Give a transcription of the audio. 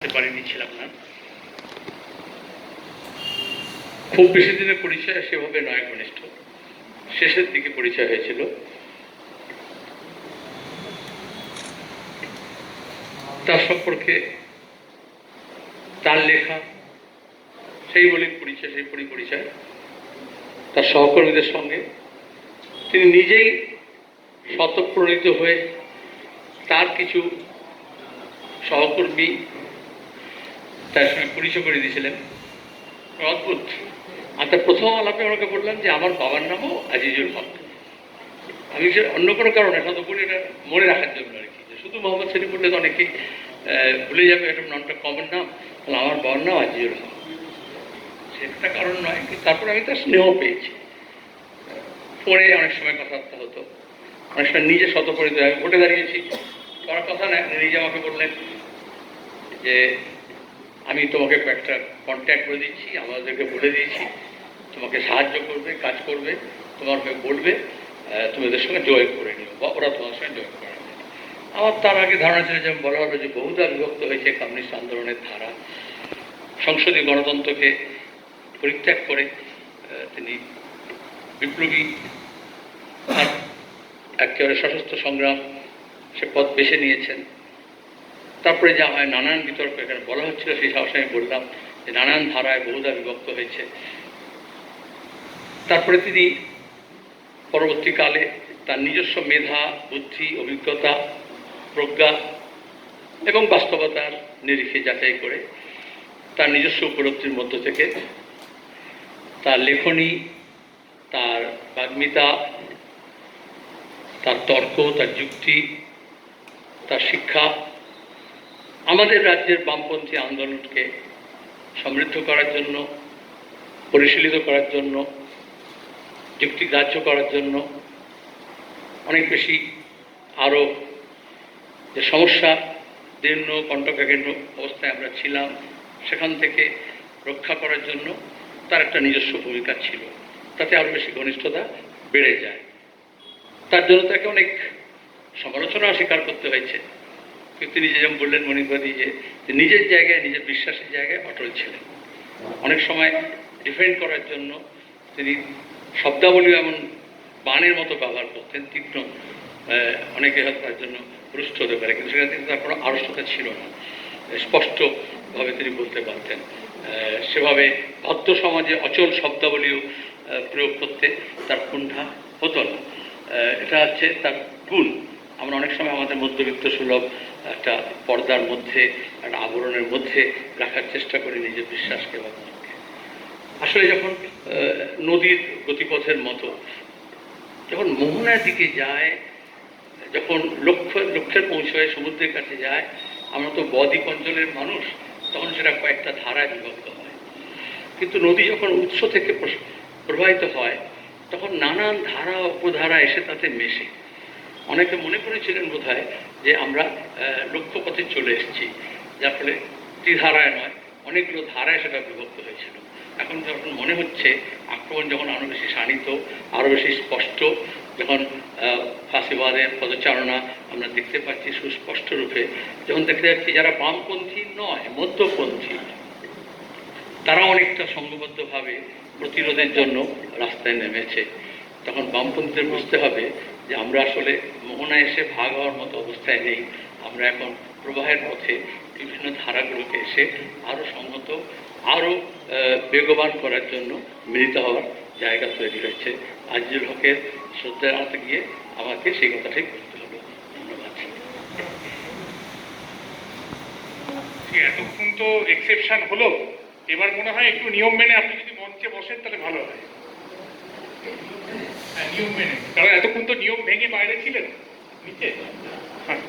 পারিনি, ছিলাম না। খুব বেশি দিনের পরিচয় সেভাবে নয়, ঘনিষ্ঠ শেষের দিকে পরিচয় হয়েছিল। তার সম্পর্কে তার লেখা সেই বলে পরিচয়, সেই পরিচয় তার সহকর্মীদের সঙ্গে তিনি নিজেই স্বতঃপ্রণীত হয়ে তার কিছু সহকর্মী তার সঙ্গে পরিচয় করে দিয়েছিলেন। অদ্ভুত। আর তার প্রথম আলাপে আমাকে বললাম যে আমার বাবার নামও আজিজুল হক। আমি সে অন্য কোনো কারণে সাধারণত বলি এটা মনে রাখার জন্য আর কি, যে শুধু মোহাম্মদ সেলিম বললে তো অনেকেই ভুলে যাবে, এটা নামটা কমন নাম, তাহলে আমার বাবার নাম আজিজুল হক, সেটা কারণ নয়। তারপরে আমি তার স্নেহ পেয়েছি। ফোনে অনেক সময় কথাবার্তা হতো, অনেক সময় নিজে স্বতঃপরিত। আমি ভোটে দাঁড়িয়েছি, করার কথা না, নিজে আমাকে বললেন যে আমি তোমাকে কয়েকটা কন্ট্যাক্ট করে দিচ্ছি, আমাদেরকে বলে দিয়েছি তোমাকে সাহায্য করবে, কাজ করবে, তোমার হয়ে বলবে, তুমি ওদের সঙ্গে জয়েন করে নিও বা ওরা তোমার সঙ্গে জয়েন করে নেবে। আমার তার আগে ধারণা ছিল, যেমন বলা হলো, যে বহুদা বিভক্ত হয়েছে কমিউনিস্ট আন্দোলনের ধারা। সংসদীয় গণতন্ত্রকে পরিত্যাগ করে তিনি বিপ্লবী একেবারে সশস্ত্র সংগ্রাম সে পথ বেছে নিয়েছেন। তারপরে যা হয়, নানান বিতর্ক এখানে বলা হচ্ছিল, সেই সাহসে আমি বললাম যে নানান ধারায় বহুদা বিভক্ত হয়েছে। তারপরে তিনি পরবর্তীকালে তার নিজস্ব মেধা, বুদ্ধি, অভিজ্ঞতা, প্রজ্ঞা এবং বাস্তবতার নিরিখে যাচাই করে তার নিজস্ব উপলব্ধির মধ্য থেকে তার লেখনী, তার বাগ্মিতা, তার তর্ক, তার যুক্তি, তার শিক্ষা আমাদের রাজ্যের বামপন্থী আন্দোলনকে সমৃদ্ধ করার জন্য, পরিশীলিত করার জন্য, যুক্তিগ্রাহ্য করার জন্য, অনেক বেশি আরও যে সমস্যা দীর্ণ কণ্টকাকীর্ণ অবস্থায় আমরা ছিলাম সেখান থেকে রক্ষা করার জন্য তার একটা নিজস্ব ভূমিকা ছিল। তাতে আরও বেশি ঘনিষ্ঠতা বেড়ে যায়। তার জন্য তাকে অনেক সমালোচনা স্বীকার করতে হয়েছে, কিন্তু তিনি যেমন বললেন মণিবাদী, যে নিজের জায়গায়, নিজের বিশ্বাসের জায়গায় অটল ছিলেন। অনেক সময় ডিফেন্ড করার জন্য তিনি শব্দাবলী এমন বাণের মতো ব্যবহার করতেন, তীক্ষ্ণ, অনেকে হয়তো তার জন্য রুষ্ট হতে পারে, কিন্তু সেখানে কিন্তু তার কোনো আড়ষ্টতা ছিল না, স্পষ্টভাবে তিনি বলতে পারতেন। সেভাবে ভদ্র সমাজে অচল শব্দাবলীও প্রয়োগ করতে তার কুণ্ঠা হতো না। এটা হচ্ছে তার গুণ। আমরা অনেক সময় আমাদের মধ্যবিত্ত সুলভ একটা পর্দার মধ্যে, একটা আবরণের মধ্যে রাখার চেষ্টা করি নিজের বিশ্বাসকে বা মনকে। আসলে যখন নদীর গতিপথের মতো যখন মোহনার দিকে যায়, যখন লক্ষ্যে পৌঁছয়, সমুদ্রের কাছে যায়, আমরা তো বদ্বীপ অঞ্চলের মানুষ, তখন সেটা কয়েকটা ধারায় বিভক্ত হয়। কিন্তু নদী যখন উৎস থেকে প্রবাহিত হয়, তখন নানান ধারা উপধারা এসে তাতে মেশে। অনেকে মনে করেছিলেন বোধহয় যে আমরা লক্ষ্যপথে চলে এসেছি, যার ফলে ত্রিধারায় নয়, অনেকগুলো ধারায় সেটা বিভক্ত হয়েছিল। এখন যখন মনে হচ্ছে আক্রমণ যখন আরও বেশি শাণিত, আরও বেশি স্পষ্ট, যখন ফাঁসিবাদের পদচারণা আমরা দেখতে পাচ্ছি সুস্পষ্ট রূপে, যখন দেখতে যাচ্ছি যারা বামপন্থী নয়, মধ্যপন্থী, তারা অনেকটা সংঘবদ্ধভাবে প্রতিরোধের জন্য রাস্তায় নেমেছে, তখন বামপন্থীদের বুঝতে হবে যে আমরা আসলে মোহনায় এসে ভাগ হওয়ার মতো অবস্থায় নেই। আমরা এখন প্রবাহের পথে বিভিন্ন ধারাগুলোকে এসে আরও সংহত, আরও বেগবান করার জন্য মিলিত হওয়ার জায়গা তৈরি হয়েছে। আজিজুল হকের শ্রদ্ধা আনতে গিয়ে আমাকে সেই কথাটাই বলতে হলো। ধন্যবাদ। এতক্ষণ তো এক্সেপশন হলো, এবার মনে হয় একটু নিয়ম মেনে আপনি যদি মঞ্চে বসেন তাহলে ভালো হয়। নিয়ম মেনে, কারণ এতক্ষণ তো নিয়ম ভেঙে বাইরে ছিলেন নিচে। হ্যাঁ।